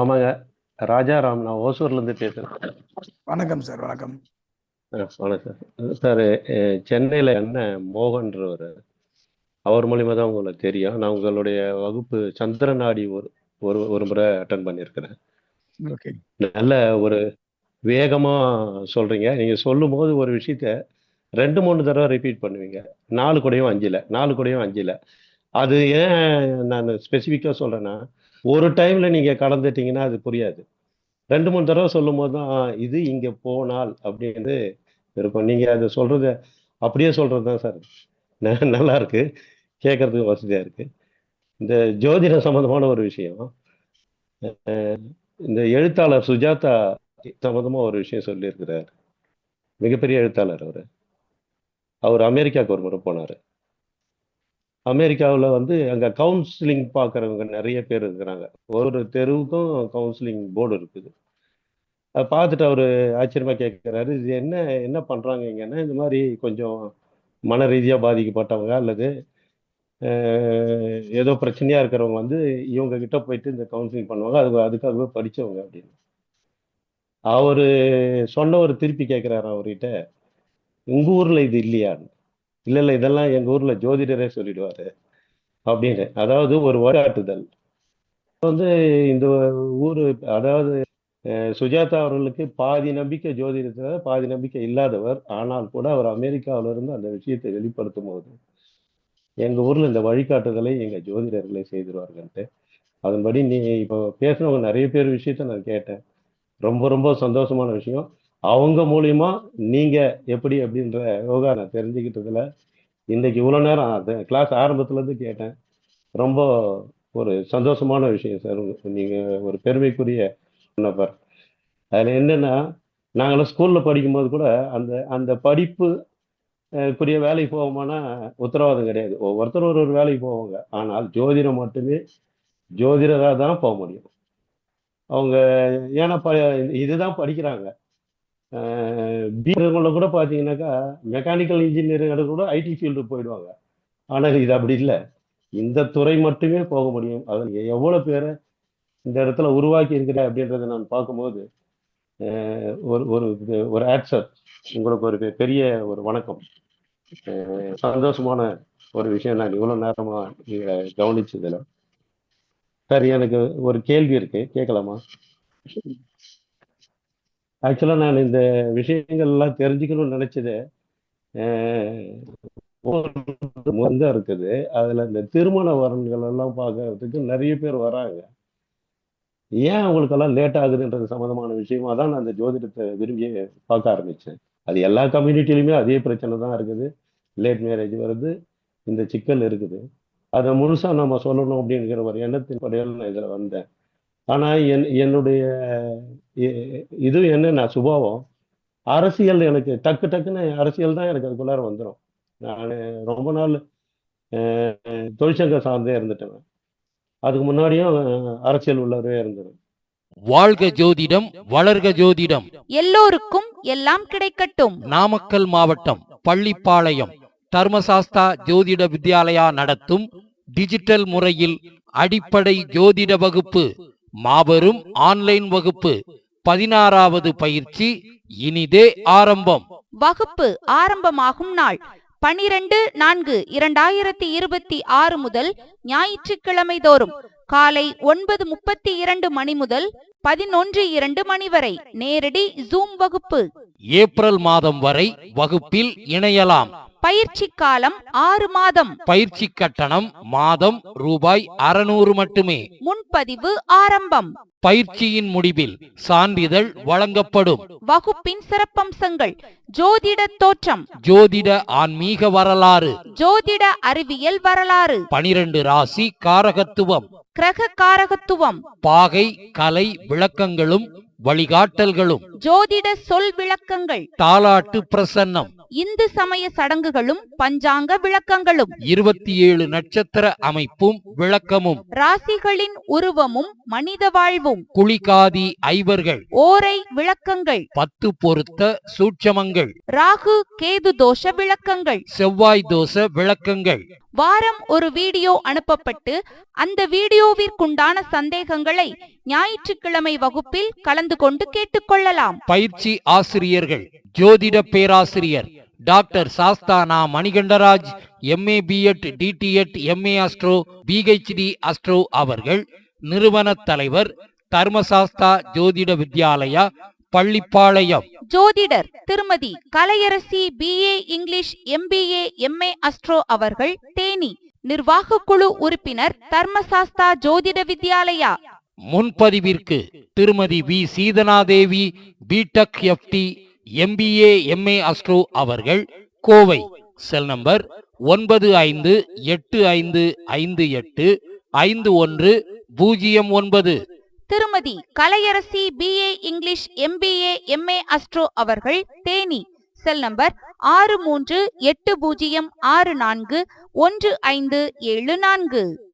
ஆமாங்க. ராஜாராம். நான் ஓசூர்லேருந்து பேசுறேன். வணக்கம் சார். வணக்கம். வணக்கம் சார். சென்னையில் என்ன மோகன்றவர், அவர் மூலியமா தான் உங்களுக்கு தெரியும். நான் உங்களுடைய வகுப்பு சந்திரநாடி ஒரு ஒரு ஒரு முறை அட்டன் பண்ணியிருக்கிறேன். ஓகே. நல்ல ஒரு வேகமா சொல்றீங்க. நீங்க சொல்லும்போது ஒரு விஷயத்த 2, 3 தடவை ரிப்பீட் பண்ணுவீங்க. 4 கூடயும் 5 அது ஏன் நான் ஸ்பெசிஃபிக்கா சொல்றேன்னா, ஒரு டைம்ல நீங்க கடந்துட்டீங்கன்னா அது புரியாது. 2, 3 தடவை சொல்லும்போது தான், இது இங்க போனால் அப்படின்னு இருக்கும். நீங்க அத சொல்றத அப்படியே சொல்றது தான் சார் நல்லா இருக்கு. கேட்கறதுக்கு வசதியா இருக்கு. இந்த ஜோதிடம் சம்பந்தமான ஒரு விஷயம். இந்த எழுத்தாளர் சுஜாதா சம்பந்தமா ஒரு விஷயம் சொல்லியிருக்கிறார். மிகப்பெரிய எழுத்தாளர் அவரு. அவர் அமெரிக்காவுக்கு ஒரு முறை போனாரு. அமெரிக்காவுல அங்க கவுன்சிலிங் பார்க்கறவங்க நிறைய பேர் இருக்கிறாங்க. ஒரு தெருவுக்கும் கவுன்சிலிங் போர்டு இருக்குது. அத பார்த்துட்டு அவரு ஆச்சரியமா கேட்கிறாரு, இது என்ன என்ன பண்றாங்க இங்கன்னா, இந்த மாதிரி கொஞ்சம் மன ரீதியா பாதிக்கப்பட்டவங்க அல்லது ஏதோ பிரச்சனையா இருக்கிறவங்க இவங்க கிட்ட போயிட்டு இந்த கவுன்சிலிங் பண்ணுவாங்க. அதுக்காகவே படிச்சவங்க அப்படின்னு. அவரு சொன்னவர் திருப்பி கேட்கிறாரு அவர்கிட்ட, உங்க ஊர்ல இது இல்லையான்னு. இல்ல இல்ல, இதெல்லாம் எங்க ஊர்ல ஜோதிடரே சொல்லிடுவாரு அப்படின்னு. அதாவது ஒரு வழிகாட்டுதல் இந்த ஊரு, அதாவது சுஜாதா அவர்களுக்கு பாதி நம்பிக்கை ஜோதிடத்துல, பாதி நம்பிக்கை இல்லாதவர். ஆனால் கூட அவர் அமெரிக்காவில இருந்து அந்த விஷயத்தை வெளிப்படுத்தும் போது, எங்க ஊர்ல இந்த வழிகாட்டுதலை எங்க ஜோதிடர்களே செய்திருவார்கள்ட்டு. அதன்படி நீ இப்போ பேசுனவங்க நிறைய பேர் விஷயத்த நான் கேட்டேன். ரொம்ப ரொம்ப சந்தோஷமான விஷயம். அவங்க மூலியமா நீங்க எப்படி அப்படின்ற யோகா நான் தெரிஞ்சுக்கிட்டதுல இன்னைக்கு இவ்வளவு நேரம் கிளாஸ் ஆரம்பத்துல இருந்து கேட்டேன். ரொம்ப ஒரு சந்தோஷமான விஷயம் சார். நீங்க ஒரு பெருமைக்குரிய நபர். அதுல என்னன்னா, நாங்களாம் ஸ்கூல்ல படிக்கும்போது கூட அந்த அந்த படிப்பு புரிய வேலைக்கு போவோமானா உத்தரவாதம் கிடையாது. ஒவ்வொருத்தரும் ஒரு ஒரு வேலைக்கு போவாங்க. ஆனால் ஜோதிடம் மட்டுமே ஜோதிடரா தான் போக முடியும். அவங்க ஏன்னா இதுதான் படிக்கிறாங்க. பிஎஸ்ல கூட பார்த்தீங்கன்னாக்கா, மெக்கானிக்கல் இன்ஜினியரிங் கூட ஐடி ஃபீல்டு போயிடுவாங்க. ஆனால் இது அப்படி இல்லை. இந்த துறை மட்டுமே போக முடியும். அதை நீங்க எவ்வளவு பேரை இந்த இடத்துல உருவாக்கி இருக்கிற அப்படின்றத நான் பார்க்கும்போது ஒரு ஒரு ஒரு ஆட்சப், உங்களுக்கு ஒரு பெரிய ஒரு வணக்கம். சந்தோஷமான ஒரு விஷயம். நான் இவ்வளவு நேரமா கவனிச்சதுல சார், எனக்கு ஒரு கேள்வி இருக்கு, கேட்கலாமா? ஆக்சுவலா நான் இந்த விஷயங்கள் எல்லாம் தெரிஞ்சுக்கணும்னு நினைச்சது இருக்குது. அதுல இந்த திருமண வரன்கள் எல்லாம் பார்க்கறதுக்கு நிறைய பேர் வராங்க. ஏன் அவங்களுக்கெல்லாம் லேட் ஆகுதுன்றது சம்மந்தமான விஷயமா தான் நான் அந்த ஜோதிடத்தை விரும்பி பார்க்க ஆரம்பிச்சேன். அது எல்லா கம்யூனிட்டிலையுமே அதே பிரச்சனை தான் இருக்குது. லேட் மேரேஜ் வருது, இந்த சிக்கல் இருக்குது. அதை முழுசா நம்ம சொல்லணும் அப்படிங்கிற ஒரு எண்ணத்தின் படையில் நான் இதுல வந்தேன். ஆனா என்னுடைய இது என்னன்னா சுபாவம், அரசியல் எனக்கு டக்குன்னு அரசியல் தான் எனக்கு அதுக்குள்ளார வந்துடும். நான் ரொம்ப நாள் தொழிற்சங்க சார்ந்தே இருந்துட்டேன். அதுக்கு முன்னாடியும் அரசியல் உள்ளவரே இருந்தது. வாழ்க ஜோதிடம், வளர்க ஜோதிடம், எல்லோருக்கும் எல்லாம் கிடைக்கட்டும். நாமக்கல் மாவட்டம் பள்ளிப்பாளையம் தர்மசாஸ்தா ஜோதிட வித்யாலயா நடத்தும் டிஜிட்டல் முறையில் அடிப்படை ஜோதிட வகுப்பு, மாபெரும் ஆன்லைன் வகுப்பு, 16வது பயிற்சி இனிதே ஆரம்பம். வகுப்பு ஆரம்பமாகும் நாள் 12/4/2026 முதல் ஞாயிற்றுக்கிழமை தோறும் காலை 9:32 மணி முதல் 11:02 மணி வரை நேரடி ஜூம் வகுப்பு. ஏப்ரல் மாதம் வரை வகுப்பில் இணையலாம். பயிற்சி காலம் 6 மாதம். பயிற்சி கட்டணம் மாதம் ரூபாய் 600 மட்டுமே. முன்பதிவு ஆரம்பம். பயிற்சியின் முடிவில் சான்றிதழ் வழங்கப்படும். வகுப்பின் சிறப்பம்சங்கள்: ஜோதிட தோற்றம், ஜோதிட ஆன்மீக வரலாறு, ஜோதிட அறிவியல் வரலாறு, 12 ராசி காரகத்துவம், கிரக காரகத்துவம், பாகை கலை விளக்கங்களும் வழிகாட்டல்களும், ஜோதிட சொல் விளக்கங்கள், தாலாட்டு பிரசன்னம், இந்து சமய சடங்குகளும் பஞ்சாங்க விளக்கங்களும், 27 நட்சத்திர அமைப்பும் விளக்கமும், ராசிகளின் உருவமும் மனித வாழ்வும், குளிகாதி ஐவர்கள், ஓரை விளக்கங்கள், 10 பொருத்த சூட்சமங்கள், ராகு கேது தோஷ விளக்கங்கள், செவ்வாய் தோஷ விளக்கங்கள், வாரம் ஒரு வீடியோ அனுப்பப்பட்டு அந்த வீடியோவிற்குண்டான சந்தேகங்களை ஞாயிற்றுக்கிழமை வகுப்பில் கலந்து கொண்டு கேட்டுக்கொள்ளலாம். பயிற்சி ஆசிரியர்கள் ஜோதிட பேராசிரியர் doctor Sasthana Manikandaraj, MA B.Ed DTEd MA astro PhD astro அவர்கள். நிறுவன தலைவர் தர்மசாஸ்தா ஜோதிட வித்யாலயா, பள்ளிப்பாளையம். ஜோதிடர் திருமதி Kalaiyarasi BA English MBA MA astro அவர்கள், தேனி. நிர்வாக குழு உறுப்பினர் தர்மசாஸ்தா ஜோதிட வித்யாலயா. முன்பதிவிற்கு திருமதி V Seethanadevi, BTech FT MBA MA astro அவர்கள், கோவை. Cell number 9585585109. திருமதி Kalaiyarasi BA English MBA MA astro அவர்கள், தேனி. Cell number 6380641574.